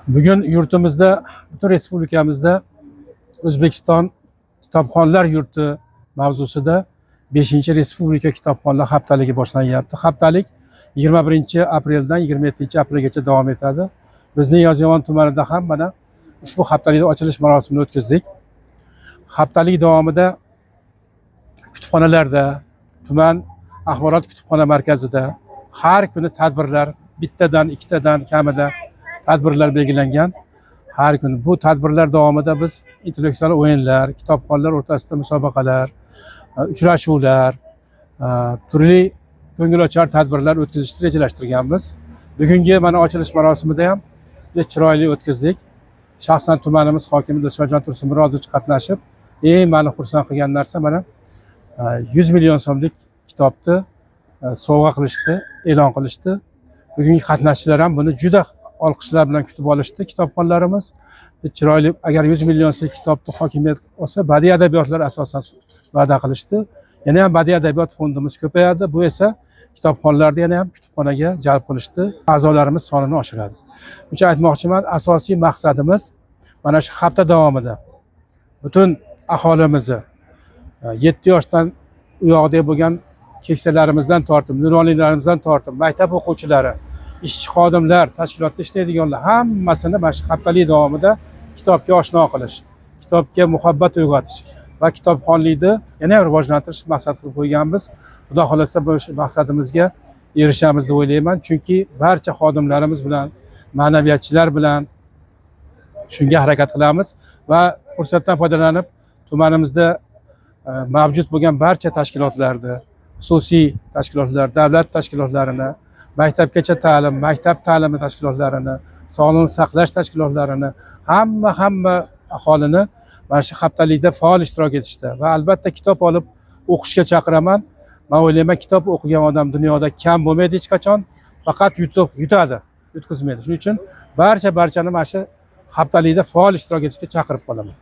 Bugun yurtimizda, butun respublikamizda O'zbekiston Kitobxonlar yurti mavzusida 5-Respublika Kitobxonlar haftaligi boshlanyapti. Haftalik 21-apreldan 27-aprelgacha davom etadi. Bizning Yozyovon tumanida ham mana ushbu haftalikning ochilish marosimini o'tkazdik. Haftalik davomida kutubxonalarda, tuman axborot kutubxona markazida har kuni tadbirlar, bittadan, ikkitadan kamida tadbirlar belgilangan. Har kuni bu tadbirlar davomida biz intellektual o'yinlar, kitobxonlar o'rtasida musobaqalar, uchrashuvlar, turli ko'ngilochar tadbirlar o'tkazishni rejalashtirganmiz. Bugungi mana ochilish marosimida ham juda chiroyli o'tkazdik. Shaxsan tumanimiz hokimi Dilshodjon Tursunmurodovich qatnashib, meni xursand qilgan narsa mana 100 million so'mlik kitobni sovg'a qilishdi, e'lon qilishdi. Bugungi qatnashchilar ham buni juda olqishlar bilan kutib olishdi. Kitobxonlarimiz chiroyli, agar 100 million so'mlik kitobni hokimiyat olsa, badiiy adabiyotlar asosan va'da qilishdi. Yana ham badiiy adabiyot fondimiz ko'payadi. Bu esa kitobxonlarni yana ham kutubxonaga jalb qilishdi, a'zolarimiz sonini oshiradi. Buncha aytmoqchiman, asosiy maqsadimiz mana shu hafta davomida butun aholimizni 7 yoshdan u yoqda bo'lgan keksalarimizdan tortib, nuroniylarimizdan tortib, maktab o'quvchilari, ishchi xodimlar, tashkilotda ishlaydiganlar hammasini mana shu haftalik davomida kitobga oshno qilish, kitobga muhabbat uyg'otish va kitobxonlikni yana rivojlantirish maqsad qilib qo'yganmiz. Xudo xolasa bu maqsadimizga erishamiz deb o'ylayman. Chunki barcha xodimlarimiz bilan, ma'naviyatchilar bilan shunga harakat qilamiz va fursatdan foydalanib tumanimizda mavjud bo'lgan barcha tashkilotlarni, xususiy tashkilotlar, davlat tashkilotlarini, maktabgacha ta'lim, maktab ta'limi tashkilotlarini, sog'liqni saqlash tashkilotlarini, hamma aholini mana shu haftalikda faol ishtirok etishda va albatta kitob olib o'qishga chaqiraman. Men o'ylayman, kitob o'qigan odam dunyoda kam bo'lmaydi hech qachon, faqat yutadi, yutqizmaydi. Shuning uchun barchani mana shu haftalikda faol ishtirok etishga chaqirib qolaman.